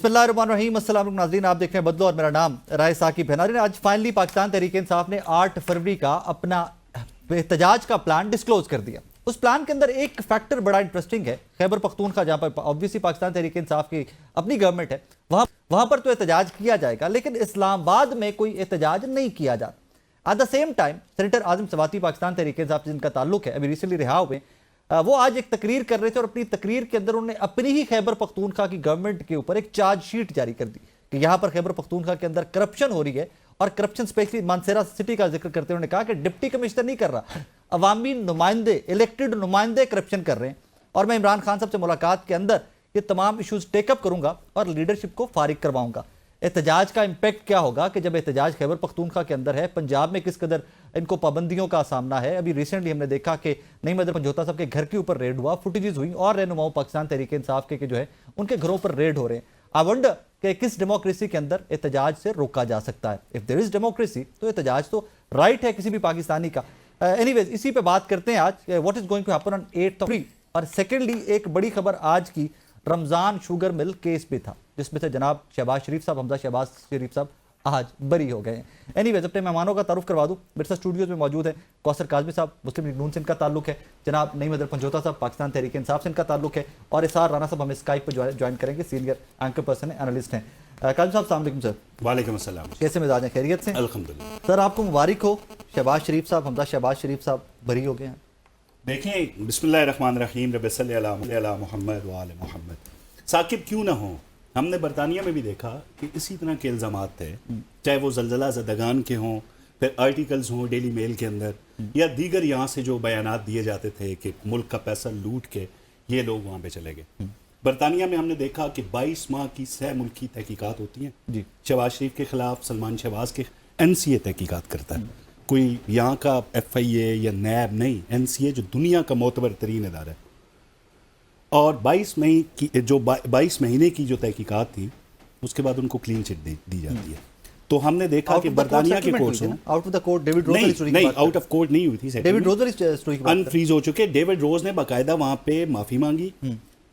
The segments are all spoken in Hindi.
बिस्मिल्लाहिर्रहमानिर्रहीम, अस्सलाम वालेकुम नाज़रीन, आप देख रहे हैं बदलो और मेरा नाम राय साकिब है। नाज़रीन, आज फाइनली पाकिस्तान तहरीक इंसाफ ने 8 फरवरी का अपना एहतजाज का प्लान डिस्क्लोज कर दिया। उस प्लान के अंदर एक फैक्टर बड़ा इंटरेस्टिंग है। खैबर पख्तूनख्वा, जहाँ पर ऑब्वियसली पाकिस्तान तहरीक इंसाफ की अपनी गवर्नमेंट है, वहाँ पर तो एहतजाज किया जाएगा, लेकिन इस्लामाबाद में कोई एहतजाज नहीं किया जाता। At the same time senator Azam Swati Pakistan Tehreek Insaf जिनका ताल्लुक है, अभी रिसेंटली रिहा हुए, वो आज एक तकरीर कर रहे थे और अपनी तकरीर के अंदर उन्होंने अपनी ही खैबर पख्तूनख्वा की गवर्नमेंट के ऊपर एक चार्जशीट जारी कर दी कि यहाँ पर खैबर पख्तूनख्वा के अंदर करप्शन हो रही है। और करप्शन स्पेशली मानसेरा सिटी का जिक्र करते हुए उन्होंने कहा कि डिप्टी कमिश्नर नहीं कर रहा, अवामी नुमाइंदे, इलेक्टेड नुमाइंदे करप्शन कर रहे हैं। और मैं इमरान खान साहब से मुलाकात के अंदर ये तमाम इशूज टेकअप करूंगा और लीडरशिप को फारिग करवाऊंगा। एहतजाज का इंपैक्ट क्या होगा कि जब एहतजाज खैबर पख्तूनख्वा के अंदर है, पंजाब में किस कदर इनको पाबंदियों का सामना है। अभी रिसेंटली हमने देखा कि नईम हैदर पंजोता साहब के घर के ऊपर रेड हुआ, फुटेजेस हुई और रहनुमाओं पाकिस्तान तहरीक इंसाफ के जो है उनके घरों पर रेड हो रहे हैं। आई वंडर कि किस डेमोक्रेसी के अंदर एहतजाज से रोका जा सकता है। इफ देयर इज डेमोक्रेसी तो एहतजाज तो राइट है किसी भी पाकिस्तानी का। एनीवेज, इसी पे बात करते हैं आज, what is going to happen on 8 April. और सेकेंडली एक बड़ी खबर आज की रमजान शुगर मिल केस पे था, जिसमें से जनाब शहबाज शरीफ साहब, हमजा शहबाज शरीफ साहब आज बरी हो गए हैं। एनीवेज, अपने मेहमानों का तारुफ करवा दूं। मेरे साथ स्टूडियोज में मौजूद है कौसर काजमी साहब, मुस्लिम लीग नून से इनका ताल्लुक है, जनाब नईम हैदर पंजोता साहब पाकिस्तान तहरीक इंसाफ से इनका ताल्लुक है, और इसार राना साहब हमें स्काइप पर ज्वाइन करेंगे, सीनियर एंकर पर्सन है, एनालिस्ट हैं। काजमी साहब अस्सलाम वालेकुम सर। वालेकुम अस्सलाम। कैसे मिजाज हैं, खैरियत से? अल्हम्दुलिल्लाह। सर आपको मुबारक हो, शहबाज शरीफ साहब, हमजा शहबाज शरीफ साहब बरी हो गए हैं। देखें, बिस्मिल्लाहिर्रहमानिर्रहीम, रब्बि सल्लि अला मुहम्मद व आले मुहम्मद। साकिब क्यों ना हो, हमने बरतानिया में भी देखा कि इसी तरह के इल्ज़ामात थे, चाहे वो ज़लज़ला ज़दगान के हों, फिर आर्टिकल्स हों डेली मेल के अंदर, या दीगर यहाँ से जो बयानात दिए जाते थे कि मुल्क का पैसा लूट के ये लोग वहाँ पे चले गए। बरतानिया में हमने देखा कि 22 माह की सह मुल्की तहकीकात होती हैं जी। शहबाज शरीफ के खिलाफ सलमान शहबाज के NCA तहकीकात करता है, कोई यहाँ का FIA या नैब नहीं, NCA जो दुनिया का मोतबर तरीन इदारा है। और 22 महीने की जो तहकीकात थी, उसके बाद उनको क्लीन चिट दी जाती है। तो हमने देखा कि बरतानिया के courts out of the court, David Rose वाली स्टोरी नहीं, आउट ऑफ कोर्ट नहीं हुई थी, डेविड रोज वाली स्टोरी की बात अनफ्रीज हो चुके। डेविड रोज ने बाकायदा वहाँ पे माफ़ी मांगी,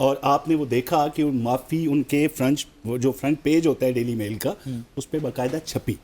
और आपने वो देखा कि माफ़ी उनके जो फ्रंट पेज होता है डेली मेल का, उस पर बाकायदा छपी।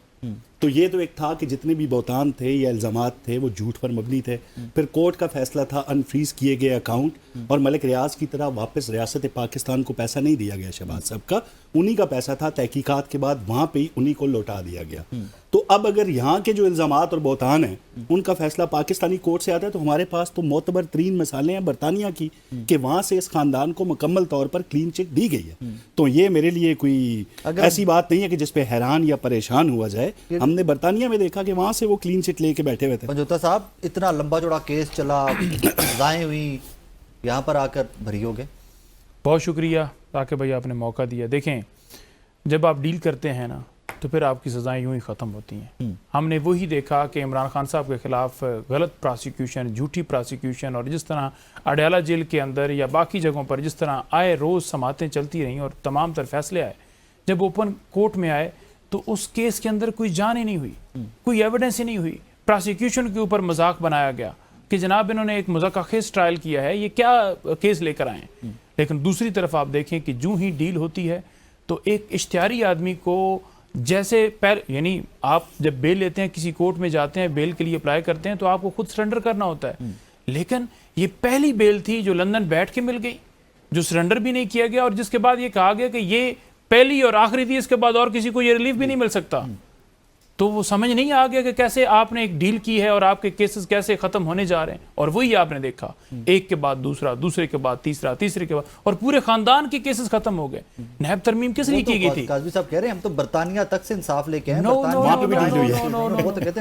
तो ये तो एक था कि जितने भी बौतान थे या इल्ज़ामात थे वो झूठ पर मबनी थे। फिर कोर्ट का फैसला था अनफ्रीज किए गए अकाउंट, और मलिक रियाज की तरह वापस रियासत पाकिस्तान को पैसा नहीं दिया गया शहबाज साहब का, उन्हीं का पैसा था। तहकीकात के बाद वहाँ पे ही उन्हीं को लौटा दिया गया। तो अब अगर यहाँ के जो इल्ज़ामात और बौतान हैं उनका फैसला पाकिस्तानी कोर्ट से आता है, तो हमारे पास तो मोतबर तरीन मिसालें हैं बरतानिया की कि वहाँ से इस खानदान को मुकम्मल तौर पर क्लीन चिट दी गई है। तो ये मेरे लिए कोई ऐसी बात नहीं है कि जिसपे हैरान या परेशान हुआ जाए। हमने बरतानिया में देखा कि वहाँ से वो क्लीन चिट लेके बैठे हुए थे। पंजोता साहब, इतना लंबा चौड़ा केस चला, सजाएं हुई, यहाँ पर आकर भरी हो गए। बहुत शुक्रिया ताकि भाई आपने मौका दिया। देखें, जब आप डील करते हैं ना, तो फिर आपकी सज़ाएं यूं ही ख़त्म होती हैं। हमने वही देखा कि इमरान खान साहब के ख़िलाफ़ गलत प्रोसिक्यूशन, झूठी प्रोसिक्यूशन, और जिस तरह अडयाला जेल के अंदर या बाकी जगहों पर जिस तरह आए रोज़ समातें चलती रहीं और तमाम तर फैसले आए, जब ओपन कोर्ट में आए तो उस केस के अंदर कोई जान ही नहीं हुई, कोई एविडेंस ही नहीं हुई। प्रोसिक्यूशन के ऊपर मजाक बनाया गया कि जनाब इन्होंने एक मज़ाक़खेज़ ट्रायल किया है, ये क्या केस लेकर आए। लेकिन दूसरी तरफ आप देखें कि जो ही डील होती है तो एक इश्तिहारी आदमी को, जैसे यानी आप जब बेल लेते हैं, किसी कोर्ट में जाते हैं, बेल के लिए अप्लाई करते हैं, तो आपको खुद सरेंडर करना होता है। लेकिन ये पहली बेल थी जो लंदन बैठ के मिल गई, जो सरेंडर भी नहीं किया गया, और जिसके बाद ये कहा गया कि ये पहली और आखिरी थी, इसके बाद और किसी को ये रिलीफ भी नहीं मिल सकता। तो वो समझ नहीं आ गया कि कैसे आपने एक डील की है और आपके केसेस कैसे खत्म होने जा रहे हैं। और वही आपने देखा, एक के बाद दूसरा, दूसरे के बाद तीसरा, तीसरे के बाद, और पूरे खानदान के केसेस खत्म हो गए। नैब तरमीम किस लिए की गई थी? काजमी साहब कह रहे हैं हम तो बरतानिया तक से इंसाफ लेके हैं।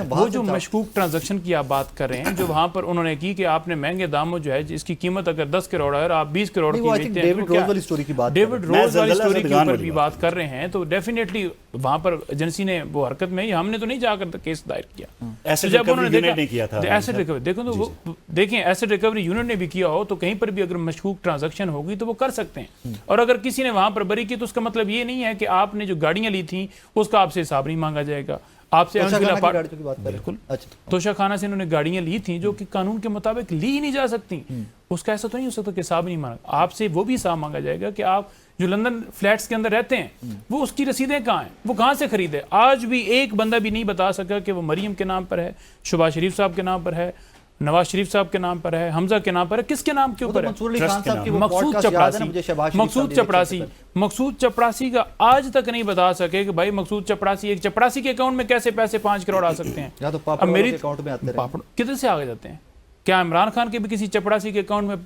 वो जो मशकूक ट्रांजैक्शन की आप बात कर रहे हैं, जो वहां पर उन्होंने की कि आपने महंगे दामों जो है जिसकी कीमत अगर 10 करोड़ है और आप 20 करोड़ की बेचते हैं, डेविड रोज वाली स्टोरी की बात, डेविड रोज वाली स्टोरी के ऊपर भी बात कर रहे हैं, तो डेफिनेटली वहां पर एजेंसी ने वो हरकत में, हमने तो नहीं जाकर केस दायर किया। एसेट रिकवरी यूनिट ने किया था। एसेट रिकवरी देखो तो देखें, एसेट रिकवरी यूनिट ने भी किया हो तो कहीं पर भी अगर मशकूक ट्रांजैक्शन होगी तो वो कर सकते हैं। और अगर किसी ने वहां पर बरी की तो उसका मतलब ये नहीं है कि आपने जो गाड़ियां ली थी उसका आपसे हिसाब नहीं मांगा जाएगा। आपसे तोशा अनफिल खाना की अपार्ट- गाड़ियों की बात कर रहे हैं। बिल्कुल। अच्छा, तोशा खाना से इन्होंने गाड़ियां ली थी जो कि कानून के मुताबिक ली ही नहीं जा सकती। उसका ऐसा तो नहीं हो सकता कि हिसाब नहीं मांगा, आपसे वो भी हिसाब मांगा जाएगा कि आप जो लंदन फ्लैट्स के अंदर रहते हैं वो उसकी रसीदें कहाँ हैं, वो कहाँ से खरीदे। आज भी एक बंदा भी नहीं बता सका कि वो मरियम के नाम पर है, शहबाज शरीफ साहब के नाम पर है, नवाज शरीफ साहब के नाम पर है, हमजा के नाम पर है, किसके नाम के ऊपर है? मंसूर अली खान साहब की वो मकसूद पॉडकास्ट याद है ना मुझे, चपरासी, शहबाज शरीफ मकसूद साहब चपरासी, मकसूद चपरासी का आज तक नहीं बता सके कि भाई मकसूद चपरासी, एक चपरासी के अकाउंट में कैसे पैसे 5 करोड़ आ सकते हैं। या तो अब पापड़ मेरी के अकाउंट में आते रहे। पापड़ किधर से आगे जाते हैं? क्या इमरान खान के भी किसी चपरासी के अकाउंट में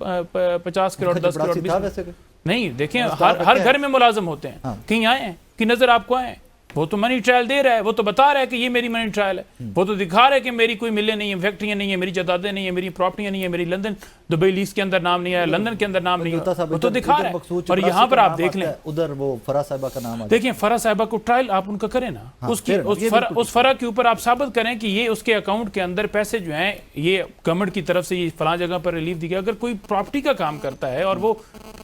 50 करोड़ 10 करोड़ चपरासी था वैसे कोई? नहीं? देखें, उसका हर क्या घर है? में मुलाजिम होते हैं। हाँ। कहीं आए हैं कि नजर आपको आए हैं? वो तो मनी ट्रायल दे रहा है, वो तो बता रहा है कि ये मेरी मनी ट्रायल है, वो तो दिखा रहा है कि मेरी कोई मिलें नहीं है, फैक्ट्रियां नहीं है, मेरी जायदादें नहीं है, मेरी प्रॉपर्टियां नहीं है, मेरी लंदन दुबई लीज के अंदर नाम नहीं है, लंदन के अंदर नाम नहीं है, वो तो दिखा रहा है। और यहाँ पर आप देख लें, उधर वो फरा साहिबा का नाम आ देखिए फरा साहिबा को ट्रायल आप उनका करें ना, हाँ, उसकी फिर ये बिल्कुल उस फरा के ऊपर आप साबित करें कि ये उसके अकाउंट के अंदर पैसे जो हैं ये गवर्नमेंट की तरफ से ये फलां जगह पर रिलीफ दी गई। अगर कोई प्रॉपर्टी का काम करता है और वो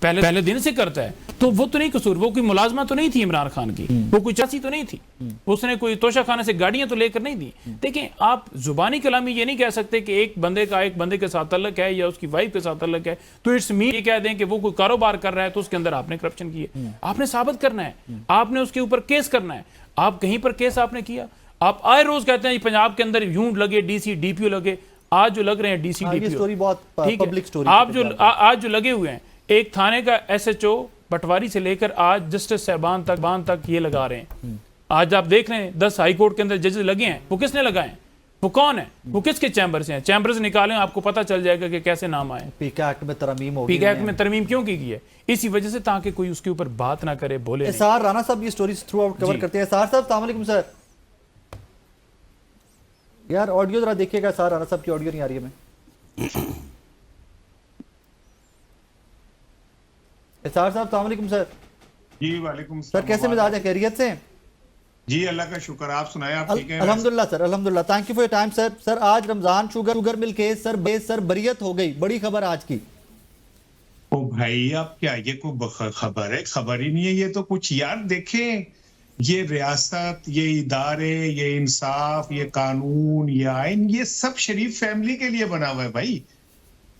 पहले दिन से करता है तो वो तो नहीं कसूर, वो कोई मुलाजमा तो नहीं थी इमरान खान की, वो कोई चासी तो नहीं थी, उसने कोई तोशा खाने से गाड़ियां तो लेकर नहीं दी। देखें, आप जुबानी कलामी ये नहीं कह सकते कि एक बंदे के साथ तल्लक है या उसकी वाइफ के साथ तल्लक है तो इट्स मी ये कह दें कि वो कोई कारोबार कर रहा है तो उसके अंदर आपने करप्शन की है। आपने साबित करना है, आपने उसके ऊपर केस करना है। आप कहीं पर केस आपने किया, आप आए रोज कहते हैं पंजाब के अंदर यूं लगे डीसी डीपीओ लगे, आज जो लग रहे हैं डीसी ये डीपीओ, स्टोरी बहुत ठीक पब्लिक है, स्टोरी आप जो आज जो लगे हुए हैं, एक थाने का एसएचओ पटवारी से लेकर आज जस्टिस साहबान तक ये लगा रहे हैं। आज आप देख रहे हैं 10 हाई कोर्ट के अंदर जजेस लगे हैं, वो किसने लगाए हैं, वो कौन है, वो किसके चैम्बर से हैं? चैम्बर से निकालें, आपको पता चल जाएगा कि कैसे नाम आए। पीका एक्ट में तरमीम हो गई पीका एक्ट में तरमीम क्यों की गई है? इसी वजह से, ताकि कोई उसके ऊपर बात ना करे, बोले नहीं। एसआर राणा साहब ये स्टोरी थ्रू आउट कवर जी। करते हैं। एसआर साहब अस्सलाम वालेकुम सर। यार ऑडियो जरा देखिएगा, एसआर राणा साहब की ऑडियो नहीं आ रही है। एसआर साहब अस्सलाम वालेकुम सर। जी वालेकुम सर कैसे मिजाज है, खैरियत से? जी अल्लाह का शुक्र, आप सुनाएं, आप ठीक हैं? अल्हम्दुलिल्लाह सर, अल्हम्दुलिल्लाह। Thank you for your time sir. Sir आज रमजान शुगर मिल के सर बरियत हो गई, बड़ी खबर आज की। ओ भाई, आप क्या, ये कोई खबर है? खबर ही नहीं है ये तो कुछ। यार देखें, ये रियासत, ये इदारे, ये इंसाफ, ये कानून, ये आइन, ये सब शरीफ फैमिली के लिए बना हुआ है भाई।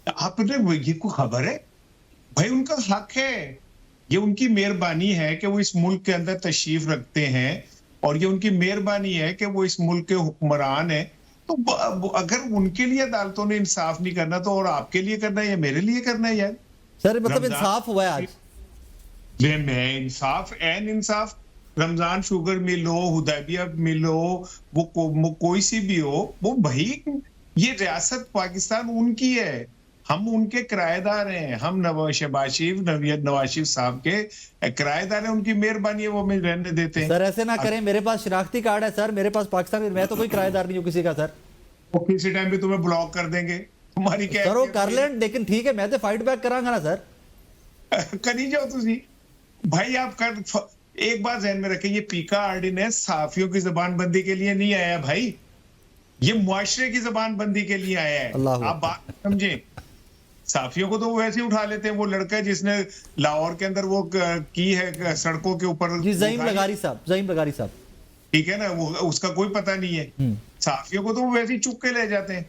आपने ये कोई खबर है भाई? उनका हक है, ये उनकी मेहरबानी है कि वो इस मुल्क के अंदर तशरीफ रखते हैं, और ये उनकी मेहरबानी है कि वो इस मुल्क के हुक्मरान है। तो अगर उनके लिए अदालतों ने इंसाफ नहीं करना तो और आपके लिए करना है या मेरे लिए करना है? यार सर मतलब इंसाफ हुआ है आज? मैं इंसाफ, एन इंसाफ, रमजान शुगर मिल हो, हुदैबिया मिल हो, वो कोई सी भी हो, वो भाई ये रियासत पाकिस्तान उनकी है, हम उनके किराएदार हैं। हम नवाज शरीफ साहब के किराएदार हैं, उनकी मेहरबानी है वो हमें रहने देते हैं। सर ऐसे ना करें, मेरे पास शनाख्ती कार्ड है सर, मेरे पास पाकिस्तान में, मैं तो कोई किराएदार नहीं हूँ किसी का सर। वो किसी टाइम भी तुम्हें ब्लॉक कर देंगे, तुम्हारी क्या सर वो कर लें, लेकिन ठीक है, मैं तो फाइट बैक करांगा ना सर। करी जाओ तुसी भाई। आप कर, एक बात ध्यान में रखें, ये पीका ऑर्डिनेंस सहाफियों की जबानबंदी के लिए नहीं आया भाई, ये मुआशरे की जबानबंदी के लिए आया है। आप बात समझे, साफियों को तो वो वैसे ही उठा लेते हैं। वो लड़का जिसने लाहौर के अंदर वो की है सड़कों के ऊपर, ज़हीम लगारी साहब, ठीक है ना, वो उसका कोई पता नहीं है। साफियों को तो वो वैसे ही चुप के ले जाते हैं।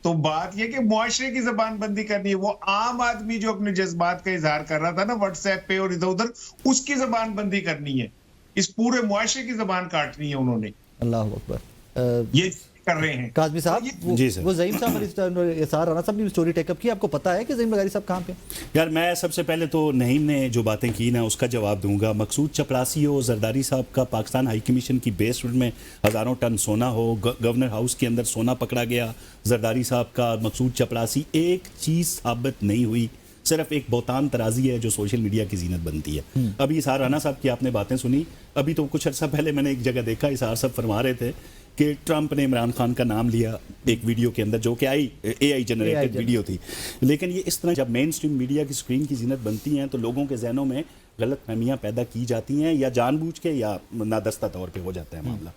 तो बात ये कि मुआशरे की जबानबंदी करनी है। वो आम आदमी जो अपने जज्बात का इजहार कर रहा था ना व्हाट्सएप पे और इधर उधर, उसकी जबानबंदी करनी है। इस पूरे मुआशरे की जबान काटनी है उन्होंने। अल्लाह अकबर। ये कर रहे हैं काज़मी साहब, वो ज़हीम साहब एसआर राणा साहब ने स्टोरी टेकअप की, आपको पता है कि ज़हीम लगारी साहब कहाँ पे? यार मैं सबसे पहले तो नहीम ने जो बातें की ना उसका जवाब दूंगा। मकसूद चपरासी हो, जरदारी साहब का पाकिस्तान हाई कमीशन की बेसमेंट में हज़ारों टन सोना हो, गवर्नर हाउस के अंदर सोना पकड़ा गया, जरदारी साहब का, मकसूद चपरासी, एक चीज़ साबित नहीं हुई, सिर्फ एक बहुतान तराजी है जो सोशल मीडिया की जीनत बनती है। अभी इसार राणा साहब की आपने बातें सुनी, अभी तो कुछ अर्सा पहले मैंने एक जगह देखा, इसार साहब फरमा रहे थे कि ट्रंप ने इमरान खान का नाम लिया एक वीडियो के अंदर, जो कि AI जनरेटेड वीडियो थी। लेकिन ये इस तरह जब मेन स्ट्रीम मीडिया की स्क्रीन की जीनत बनती हैं तो लोगों के जहनों में गलत फहमियाँ पैदा की जाती हैं, या जानबूझ के या नादस्ता तौर पे हो जाता है मामला।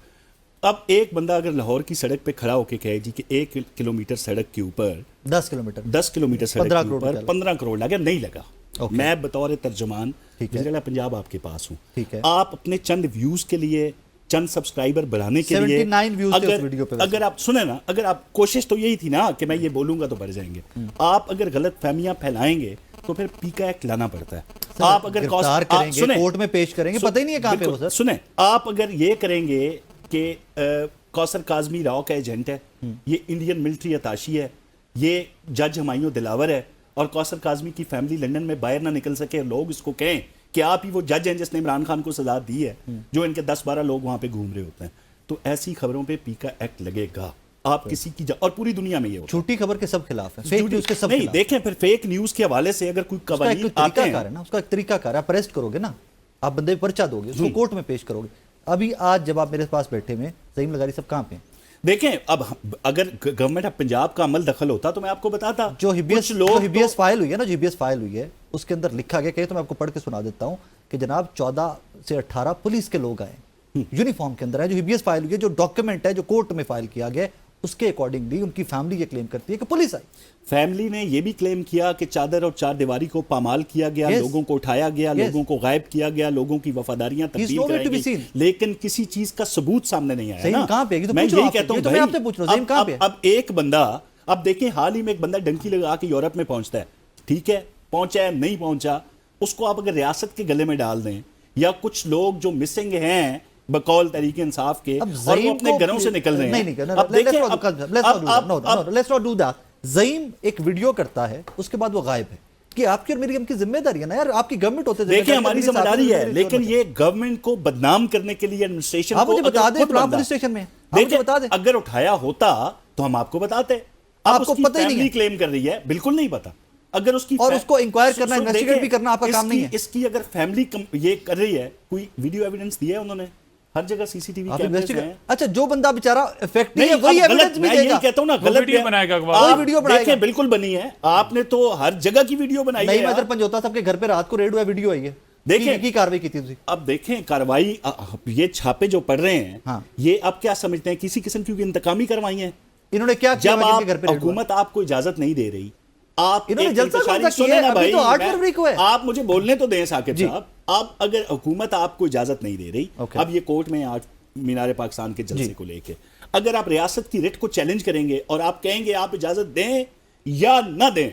अब एक बंदा अगर लाहौर की सड़क पे खड़ा होकर कहे जी कि 1 किलोमीटर सड़क के ऊपर 10 किलोमीटर सड़क के ऊपर 15 करोड़ लगा, नहीं लगा। मैं बतौर तर्जुमान गुजरेला पंजाब आपके पास हूँ, आप अपने चंद व्यूज के लिए चंद सब्सक्राइबर बढ़ाने के लिए 79 views थे उस वीडियो पे वैसे। अगर आप सुने ना, अगर आप कोशिश तो यही थी ना कि मैं ये बोलूंगा तो बढ़ जाएंगे। आप अगर गलत फहमियां फैलाएंगे तो फिर पीका एक्ट लाना पड़ता है। आप अगर गिरफ्तार करेंगे, सुने, कोर्ट में पेश करेंगे, पता ही नहीं है कहां पे वो सर। सुने, आप अगर ये करेंगे कि कौसर काजमी राव का एजेंट है, ये इंडियन मिलिट्री अताशी है, ये जज हुमायूं दिलावर है, और कौसर काजमी की फैमिली लंदन में बाहर ना निकल सके, लोग इसको कहें कि आप ही वो जज हैं जिसने इमरान खान को सजा दी है, जो इनके 10-12 लोग वहां पे घूम रहे होते हैं, तो ऐसी खबरों पे पीका एक्ट लगेगा। आप किसी की और पूरी दुनिया में ये होता है। झूठी खबर के सब खिलाफ है, फेक न्यूज के सब नहीं, खिलाफ। देखें फिर फेक न्यूज के हवाले से अगर कोई उसका एक कवानीन आते तरीकाकार हैं है ना, उसका एक तरीकाकार है। आप अरेस्ट करोगे ना, आप बंदे पे पर्चा दोगे, उसको कोर्ट में पेश करोगे। अभी आज जब आप मेरे पास बैठे में ज़हीम लगारी सब कहाँ पे हैं? देखें, अब अगर गवर्नमेंट ऑफ पंजाब का अमल दखल होता तो मैं आपको बताता। जो हिबियस कुछ लोग हिबियस फाइल हुई है ना, जो हिबियस फाइल हुई है उसके अंदर लिखा गया, कहीं तो मैं आपको पढ़ के सुना देता हूं कि जनाब 14 से 18 पुलिस के लोग आए यूनिफॉर्म के अंदर है। जो हिबियस फाइल हुई है, जो डॉक्यूमेंट है, जो कोर्ट में फाइल किया गया, उसके अकॉर्डिंगली उनकी फैमिली ये क्लेम करती है कि पुलिस आई। फैमिली ने यह भी क्लेम किया कि चादर और चार दीवारी को पामाल किया गया, Yes. लोगों को उठाया गया, Yes. लोगों को गायब किया गया, लोगों की वफादारियां तब्दील nowhere कराई to be गई, seen. लेकिन किसी चीज का सबूत सामने नहीं आया ज़हीम ना। कहाँ पे है? ये तो मैं पूछो यही आपसे, कहता हूं ये तो मैं भाई, आपसे पूछ रहा हूं, ज़हीम कहाँ पे है? अब एक बंदा, अब देखें हाल ही में एक बंदा डंकी लगा के यूरोप में पहुंचता है, ठीक है, पहुंचा है नहीं पहुंचा, उसको आप अगर रियासत के गले में डाल दें, या कुछ लोग जो मिसिंग हैं बकौल तरीके इंसाफ के, अब और वो ज़हीम अपने को- घरों से निकल रहे हैं। नहीं, अब देखें, लेट्स नॉट डू दैट। ज़हीम एक वीडियो करता है, उसके बाद वो गायब है। कि आपकी और मेरी की जिम्मेदारी है ना यार, आपकी गवर्नमेंट होते देखिए हमारी जिम्मेदारी है, लेकिन ये गवर्नमेंट को बदनाम करने के लिए एडमिनिस्ट्रेशन आप मुझे को बता अगर दें, खुद फलां बंदा- पुलिस स्टेशन में आप मुझे देखिए, बता दें। अगर उठाया होता तो हम आपको बताते। आपको उसकी पता ही नहीं फैमिली है। क्लेम कर रही है, बिल्कुल नहीं पता। अगर उसकी और उसको इंक्वायर सुन- करना, सुन, इन्वेस्टिगेट देखिए, भी करना आपका काम नहीं है। इसकी अगर फैमिली ये कर रही है, कोई वीडियो एविडेंस दिया है उन्होंने? हर जगह सीसीटीवी आप कैमरे इन्वेस्टिगेट हैं। अच्छा, जो बंदा बेचारा इफेक्ट नहीं है अब वही गलत- एविडेंस भी मैं यही देगा। कहता हूं ना, वो गलत वीडियो बयान- बनाएगा अखबार। आप वही वीडियो बनाएगा। देखिए, बिल्कुल बनी है, आपने तो हर जगह की वीडियो बनाई नहीं, है मैं इधर यार। पंजोता साहब के घर पे रात को रेड हुआ, वीडियो आई है। देखिए, की कार्रवाई की थी तुझे? अब देखें कार्रवाई, ये छापे जो पड़ रहे हैं, हाँ। ये आप क्या समझते हैं किसी किस्म की इंतकामी करवाई है? इन्होंने क्या किया जब जिनके आप घर पे रेड हुआ? हुकूमत आपको इजाजत नहीं दे रही, आप इन्होंने एक जलसा इंतशारी- कौन सा सुने किया है? ना अभी भाई, तो 8 फरवरी को है। आप मुझे बोलने तो दें साकिब जी। साहब। अब अगर हुकूमत आपको इजाजत नहीं दे रही, Okay. अब ये कोर्ट में आज मीनार पाकिस्तान के जलसे को लेके अगर आप रियासत की रिट को चैलेंज करेंगे और आप कहेंगे आप इजाजत दें या ना दें,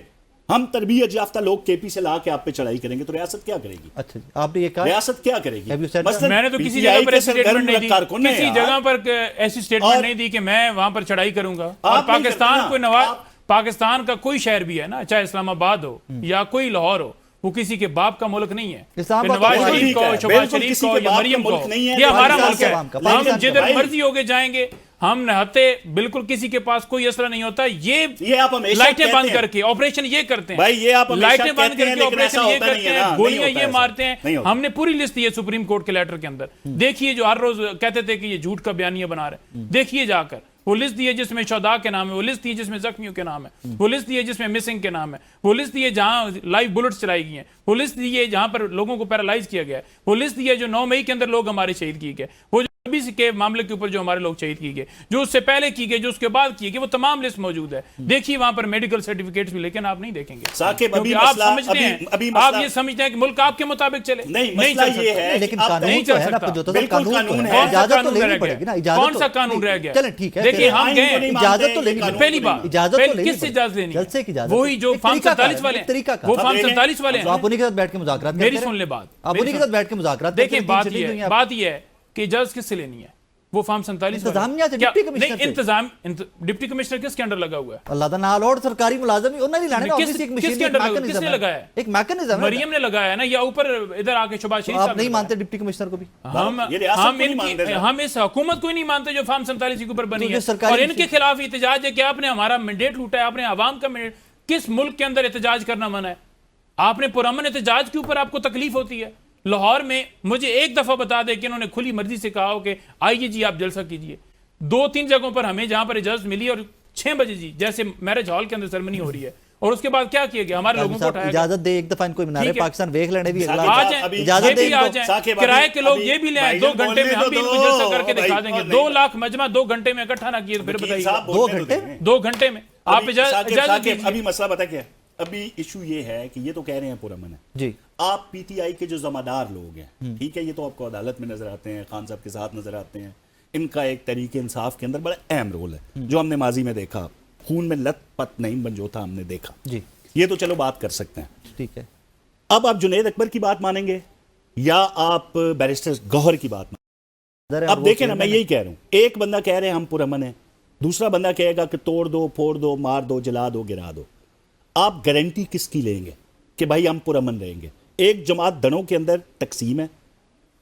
हम तरबियत याफ्ता लोग केपी से ला के आप पे चढ़ाई करेंगे, तो रियासत क्या करेगी? अच्छा जी, आपने ये कहा रियासत क्या करेगी? Have you said that? मसलन मैंने तो किसी PTI जगह पर के ऐसी स्टेटमेंट सरगर्म नहीं दी, कारकुन ने किसी यार, जगह पर ऐसी स्टेटमेंट और- नहीं दी कि मैं वहां पर चढ़ाई करूंगा। और आप नहीं पाकिस्तान करते कोई ना, नवाज, आप- पाकिस्तान का कोई शहर भी है ना, चाहे इस्लामाबाद हो या कोई लाहौर हो, वो किसी के बाप का मुल्क नहीं है। इस्लामाबाद नवाज तो शरीफ ठीक को, है, शहबाज बिल्कुल शरीफ किसी को के या बाप का मरियम को, मुल्क नहीं है, ये हमारा पाकिस्तान मुल्क का है। बाप का, हम पाकिस्तान जिधर भाई। मर्जी होके जाएंगे, हम नहाते बिल्कुल किसी के पास कोई असर नहीं होता। ये आप हमेशा लाइटें कहते बंद हैं। करके ऑपरेशन ये करते हैं भाई, ये आप हमेशा लाइटें बंद कहते हैं, करके लेकिन ऑपरेशन ऐसा ये होता करते नहीं है हैं, ना, गोलियां नहीं होता ये ऐसा। मारते नहीं हैं। होता। हमने पूरी लिस्ट दी है सुप्रीम कोर्ट के लेटर के अंदर। देखिए जो हर रोज कहते थे कि ये झूठ का बयानिया बना रहे, देखिए जाकर वो लिस्ट दी है जिसमें शौदा के नाम है, वो लिस्ट दी है जिसमें जख्मियों के नाम है, वो लिस्ट दी है जिसमें मिसिंग के नाम है, वो लिस्ट दी है जहां लाइव बुलेट्स चलाई गई हैं, वो लिस्ट दी है जहां पर लोगों को पैरालाइज किया गया है, वो लिस्ट दी है जो 9 मई के अंदर लोग हमारे शहीद किए गए, वो अभी के मामले के ऊपर जो हमारे लोग शहीद किए गए, जो उससे पहले किए गए, जो उसके बाद किए गए, वो तमाम लिस्ट मौजूद है। देखिए वहां पर मेडिकल सर्टिफिकेट्स भी, लेकिन आप नहीं देखेंगे साकिब, अभी क्योंकि आप मसला- समझते हैं, अभी आप मसला- ये समझते हैं कि मुल्क आपके मुताबिक चले। नहीं, मसला चल ये सकता। है लेकिन आप कानून नहीं तो चल है ना, सकता। पंजोता साहब, बिल्कुल कानून तो कानून है। है। इजाजत तो कानून लेनी रह पड़ेगी ना, गया? इजाजत कौन तो- सा कानून नहीं, रह गया? चलें ठीक है, देखिए फिर हम आइन गए को नहीं इजाजत मानते, तो लेनी ये कानून पहली को बात, नहीं इजाजत तो पहले लेनी किससे पड़ेगी। इजाजत लेनी है? जलसे की इजाजत वही जो एक फार्म तरीका 47 का, वाले एक तरीका का। वो अब फार्म देखें, 47 वाले तो आप हैं। उन्हीं के साथ बैठ के मुज़ाकरात करते मेरी रहे। सुन ले बात, आप उन्हीं के साथ बैठ के मुज़ाकरात देखिए करते बात रहे, ये तीन है, चीज़ें बात ये है कि जज किससे लेनी है? वो फार्म 47 इंतजामिया से, डिप्टी कमिश्नर से। इंतजाम डिप्टी कमिश्नर किसके अंडर लगा हुआ है? अल्लाह दा नाल और सरकारी मुलाजम ही उन्हें नहीं लाने ना, किस- ऑब्वियसली एक किसके मशीन, एक अंडर लगा- मैकेनिज्म किसने है। लगाया है? एक मैकेनिज्म है। मरियम ने लगाया है ना, या ऊपर इधर आके शहबाज शरीफ आप साहब नहीं ने मानते डिप्टी कमिश्नर को भी? ये रियासत को नहीं मानते लगाया? साहब। हम इस हुकूमत को ही नहीं मानते जो फार्म 47 के ऊपर बनी तो जो है, सरकारी और इनके खिलाफ एहतजाज है कि आपने हमारा मैंडेट लूटा है, आपने आवाम का मैंडेट। किस मुल्क के अंदर एहतजाज करना मना है? आपने पुरअमन एहतजाज के ऊपर आपको तकलीफ होती है? लाहौर में मुझे एक दफा बता दे कि इन्होंने खुली मर्जी से कहा हो कि आइए जी आप जलसा कीजिए। 2-3 जगहों पर हमें जहां पर इजाजत मिली, और 6 बजे जी जैसे मैरिज हॉल के अंदर सेरेमनी हो रही है, और उसके बाद क्या किया गया? हमारे लोगों को साहब, उठाया गया। इजाजत दे, एक दफा इनको मिनारे ठीक है। पाकिस्तान वेख लेने भी अगला साकिब, आ साहब, जाए, अभी- इजाजत ये दे भी आ इनको। जाए, साकिब, किराए अभी- के लोग अभी ये भी ले आए, भाई 2 ने घंटे में बोलने हम भी तो इनको दो, जलसा करके भाई, दिखा और देंगे। नहीं। 2 लाख मजमा 2 घंटे में इकट्ठा ना किए तो फिर वकील बताइए। साहब 2 बोलने तो घंटे? दें। 2 घंटे में आप अभी इजाजत साकिब, दीजिए। अभी मसला पता क्या है? अभी इशू ये है कि ये तो कह रहे हैं पुरअमन है जी। आप पीटीआई के जो जमादार लोग हैं, ठीक है, ये तो आपको अदालत में नजर आते हैं, खान साहब के साथ नजर आते हैं, इनका एक तरीके इंसाफ के अंदर बड़ा अहम रोल है जो हमने माजी में देखा, खून में लत-पत नहीं मंजोता हमने देखा जी। ये तो चलो बात कर सकते हैं। ठीक है। अब आप जुनैद अकबर की बात मानेंगे या आप बैरिस्टर गौहर की बात मानेंगे? अब देखें ना, मैं यही कह रहा हूं, एक बंदा कह रहे हैं हम पुरअमन है, दूसरा बंदा कहेगा कि तोड़ दो, फोड़ दो, मार दो, जला दो, गिरा दो। आप गारंटी किसकी लेंगे कि भाई हम पुरअमन रहेंगे? एक जमात दनों के अंदर तकसीम है,